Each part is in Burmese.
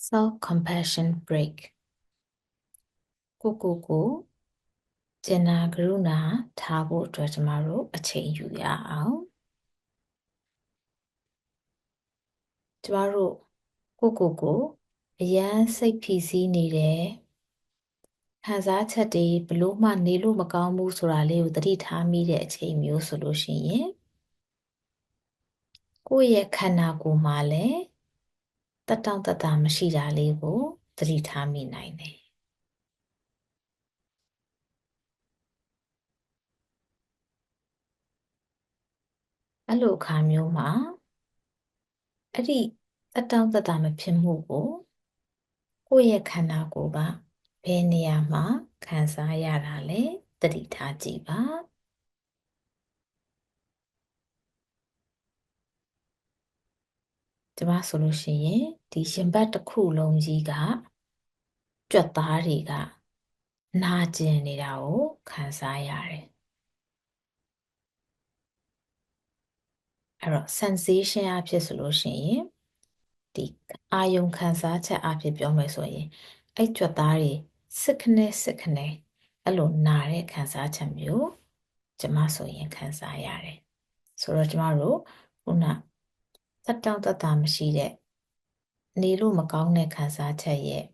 self-compassion break ကိုကျင်နာကရုဏာထားဖို့အတွက်ကျမတို့အချိန်ယူရအောင်ကျမတို့ကိုအရန်စိတ်ဖိစီးနေတယ်ခံစားချက်တွေဘလို့မှနေလို့မကောင်းဘူးဆိုတာလေးကိုသတိထားမိတဲ့အချိန်မျိုးဆိုလို့ရှိရင်ကိုယ့်ရဲ့ခန္ဓာကိုယ်မှာလည်းတက်တောင့်တတမရှိတာလေးကိုသတိထားမိနိုင်တယ်အဲ့လိုအခါမျိုးမှာအဲ့ဒီတက်တောင့်တတမဖြစ်မှုကိုယ့်ရဲ့ခန္ဓာကိုယ်ကဘယ်နေရာမှာခံစားရတာလဲသတိထားကြည့်ပါကျမဆိုလို့ရှိရင်ဒီရှင်ဘတ်တစ်ခုလုံးကြီးကကြွက်သားတွေကနာကျင်နေတာကိုခံစားရတယ်အဲ့တော့ sensation အဖြစ်ဆိုလို့ရှိရင်ဒီအာယုံခံစားချက်အဖြစ်ပြောမယ်ဆိုရင်အဲ့ကြွက်သားတွေစစ်ခနဲ့အဲ့လိုနာတဲ့ခံစားချက်မျိုးကျမဆိုရင်ခံစားရတယ်ဆိုတော့ကျမတို့ခုနတက်တောင့်တတမရှိတဲ့နေလို့မကောင်းတဲ့ခံစားချက်ရဲ့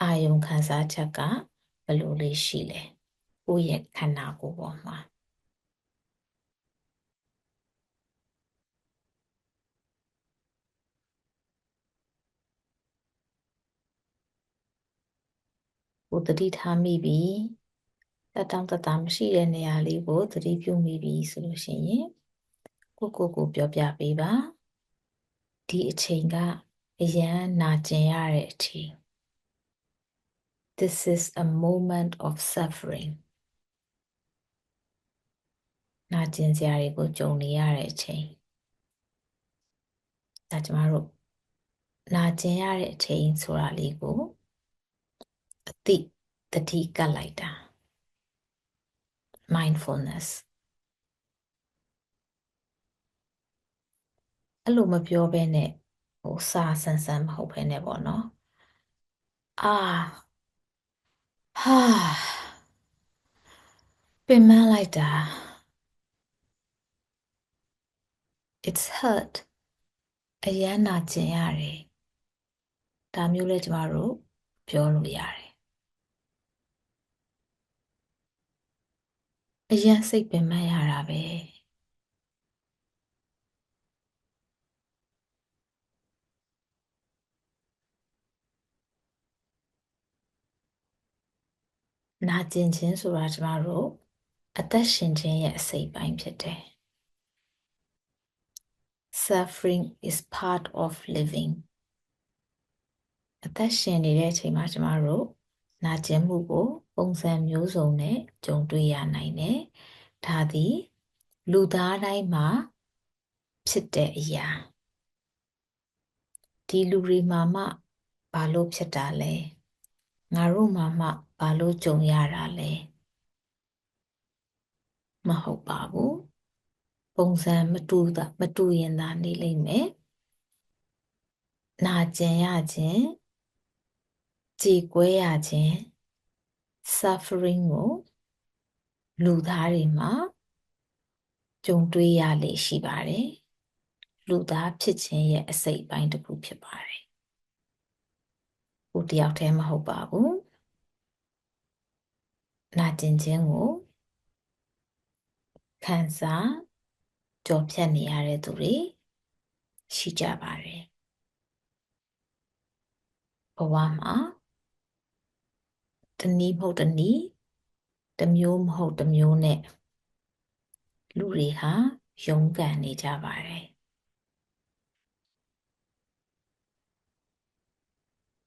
အာယုံခံစားချက်ကဘယ်လိုလေးရှိလဲကိုယ့်ရဲ့ခန္ဓာကိုယ်ပေါ်မှာကိုသတိထားမိပြီတက်တောင့်တတမရှိတဲ့နေရာလေးကိုသတိပြုမိပြီဆိုလို့ရှိရင်ကိုပြောပြပေးပါဒီအချိန်ကအရန်နာကျင်ရတဲ့အချိန် This is a moment of suffering နာကျင်စရာတွေကိုကြုံနေရတဲ့အချိန်ဒါကျမတို့နာကျင်ရတဲ့အချိန်ဆိုတာလေးကိုအသိတတိကပ်လိုက်တာ mindfulness အဲ့လိုမပြောဘဲနဲ့စာဆန်ဆန်မဟုတ်ဘဲနဲ့ပေါ့နော်ဟာပင်မလိုက်တာ it's hurt အရန်နာကျင်ရတယ်ဒါမျိုးလဲကျမတို့ပြောလို့ရတယ်အရန်စိတ်ပင်ပန်းရတာပဲနာကျင်ခြင်းဆိုတာကျမတို့အသက်ရှင်ခြင်းရဲ့အစိတ်ပိုင်းဖြစ်တယ် Suffering is part of living အသက်ရှင်နေတဲ့အချိန်မှာကျမတို့နာကျင်မှုကိုပုံစံမျိုးစုံနဲ့ကြုံတွေ့ရနိုင်တယ်ဒါသည်လူသားတိုင်းမှာဖြစ်တဲ့အရာဒီလူတွေမှာမှဘာလို့ဖြစ်တာလဲငါတို့မှာမှဘာလို့ကြုံရတာလဲမဟုတ်ပါဘူးပုံစံမတူရင်သာနေလိမ့်မယ်နာကျင်ရခြင်းကြေကွဲရခြင်း suffering ကိုလူသားတွေမှာကြုံတွေ့ရလေရှိပါတယ်လူသားဖြစ်ခြင်းရဲ့အစိတ်အပိုင်းတစ်ခုဖြစ်ပါတယ်ကိုတယောက်တည်းမဟုတ်ပါဘူးနာကျင်ခြင်းကိုခံစားကြော်ဖြတ်နေရတဲ့သူတွေရှိကြပါတယ်ဘဝမှာတနည်းမဟုတ်တနည်းတစ်မျိုးမဟုတ်တစ်မျိုးနဲ့လူတွေဟာရုန်းကန်နေကြပါတယ်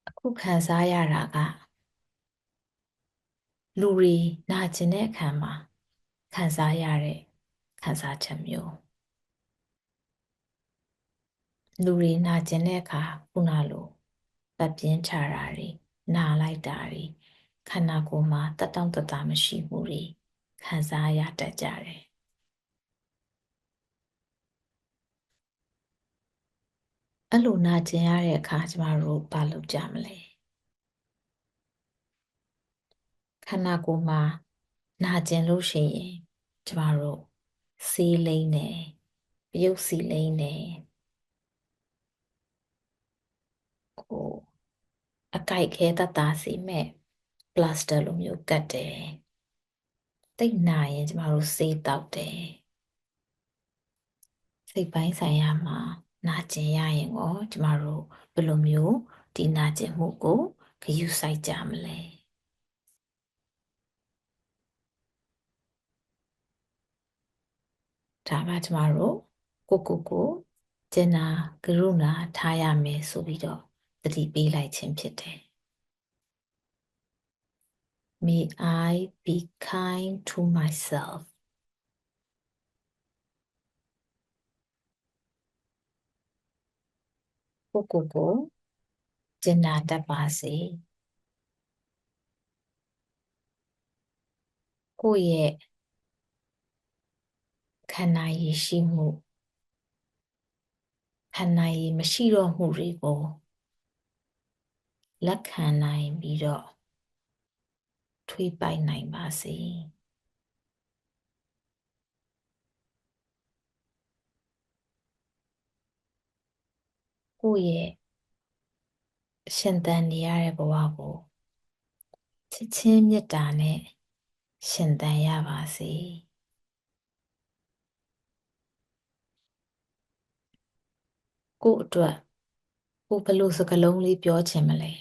အခုခံစားရတာကလူတွေနာကျင်တဲ့အခါမှာခံစားရတဲ့ခံစားချက်မျိုးလူတွေနာကျင်တဲ့အခါခုနလိုတပ်ပြင်းချတာတွေနာလိုက်တာတွေခန္ဓာကိုယ်မှာတက်တောင့်တတမရှိမှုတွေခံစားရတတ်ကြတယ် အဲ့လိုနာကျင်ရတဲ့အခါကျမတို့ဘာလုပ်ကြမလဲခန္ဓာကိုယ်မှာနာကျင်လို့ရှိရင်ကျမတို့ဆေးလိမ့်တယ်ပြုတ်စီလိမ့်တယ်ဟိုအကြိုက်ခဲတတ်တာစီမဲ့ပလတ်စတာလိုမျိုးကတ်တယ်တိတ်နာရင်ကျမတို့ဆေးတောက်တယ်စိတ်ပိုင်းဆိုင်ရာမှာနာကျင်ရရင်ရောကျမတို့ဘယ်လိုမျိုးဒီနာကျင်မှုကိုဂရုစိုက်ကြမလဲဒါမှကျမတို့ကိုကျင်နာကရုဏာထားရမယ်ဆိုပြီးတော့သတိပေးလိုက်ခြင်းဖြစ်တယ် May I be kind to myself ကိုကျင်နာတတ်ပါစေကိုယ့်ရဲ့ခန္ဓာရည်ရှိမှုခန္ဓာရည်မရှိတော့မှုတွေကိုလက်ခံနိုင်ပြီးတော့ထွေးပိုက်နိုင်ပါစေကိုယ့်ရဲ့ရှင်သန်နေရတဲ့ဘဝကိုချစ်ချင်းမေတ္တာနဲ့ရှင်သန်ရပါစေကိုယ့်အတွက်ကိုဘယ်လိုစကားလုံးလေးပြောချင်မလဲ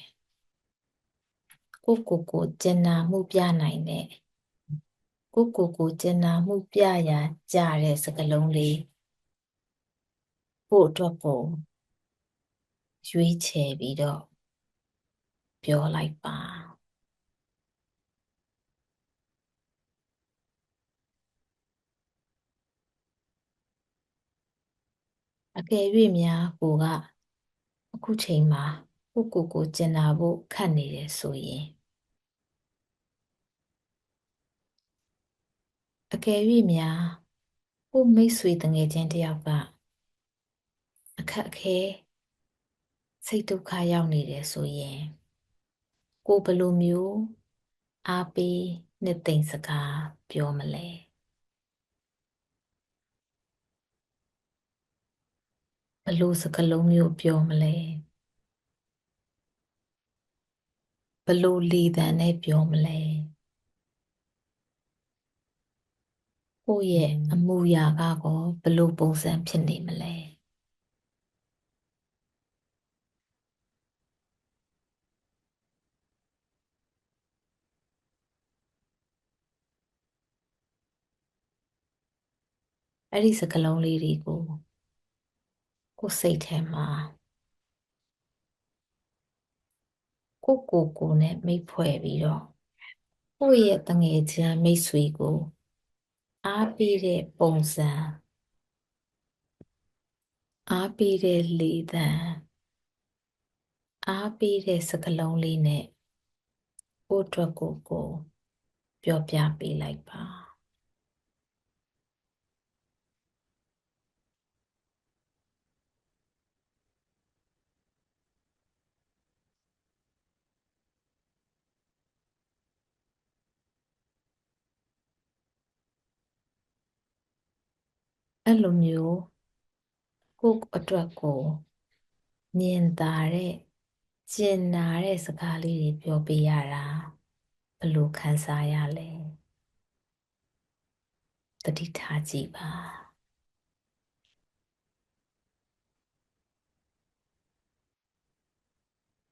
ကိုကျင်နာမှုပြနိုင်တဲ့ကိုကျင်နာမှုပြရန်ကြတဲ့စကားလုံးလေးကိုအတွက်ကိုရွေးချယ်ပြီးတော့ပြောလိုက်ပါအကယ်၍များကိုကအခုချိန်မှာကိုကျင်နာဖို့ခက်နေတယ်ဆိုရင်အကယ်၍များကိုမိတ်ဆွေတငယ်ချင်းတယောက်ကအခက်အခဲစိတ်ဒုက္ခရောက်နေတယ်ဆိုရင်ကိုဘယ်လိုမျိုးအားပေးနှစ်သိမ့်စကားပြောမလဲဘယ်လိုစကားလုံးမျိုးပြောမလဲဘယ်လိုလေသံနဲ့ပြောမလဲကိုယ့်ရဲ့အမူအရာကောဘယ်လိုပုံစံဖြစ်နေမလဲအဲ့ဒီစကားလုံးလေးတွေကိုကိုယ်စိတ်ထဲမှာကိုနဲ့မိတ်ဖွဲ့ပြီးတော့ကိုယ့်ရဲ့တငယ်ချင်းမိတ်ဆွေကိုအားပေးတဲ့ပုံစံအားပေးတဲ့လေသံအားပေးတဲ့စကားလုံးလေးနဲ့ကိုယ့်အတွက်ကိုပြောပြပေးလိုက်ပါအဲ့လိုမျိုးကိုယ့်အတွက်ကိုမြင်သာတဲ့ကျင်နာတဲ့စကားလေးတွေပြောပေးရတာဘယ်လိုခံစားရလဲသတိထားကြည့်ပါ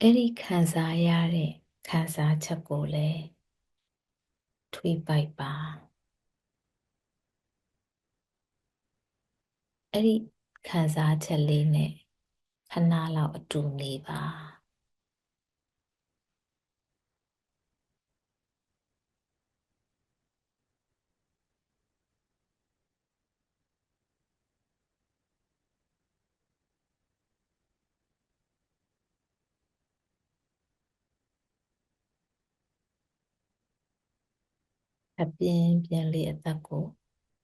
အဲ့ဒီခံစားရတဲ့ခံစားချက်ကိုလည်းထွေးပိုက်ပါအဲ့ဒီခံစားချက်လေးနဲ့ခဏလောက်အတူနေပါအပြင်းပြင်းလေးအသက်ကို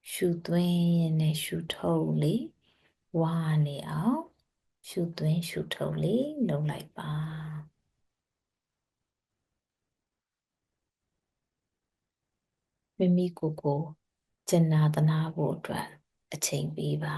ရှူသွင်းရင်းနဲ့ရှူထုတ်လေဝါနေအောင် ရှုသွင်းရှုထုတ်လေးလုပ်လိုက်ပါမိမိကိုယ်ကိုကျင်နာသနာဖို့အတွက်အချိန်ပေးပါ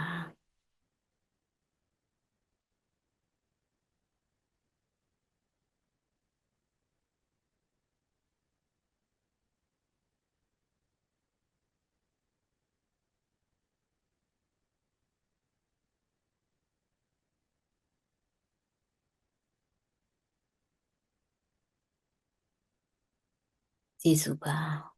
ကျေးဇူးပါ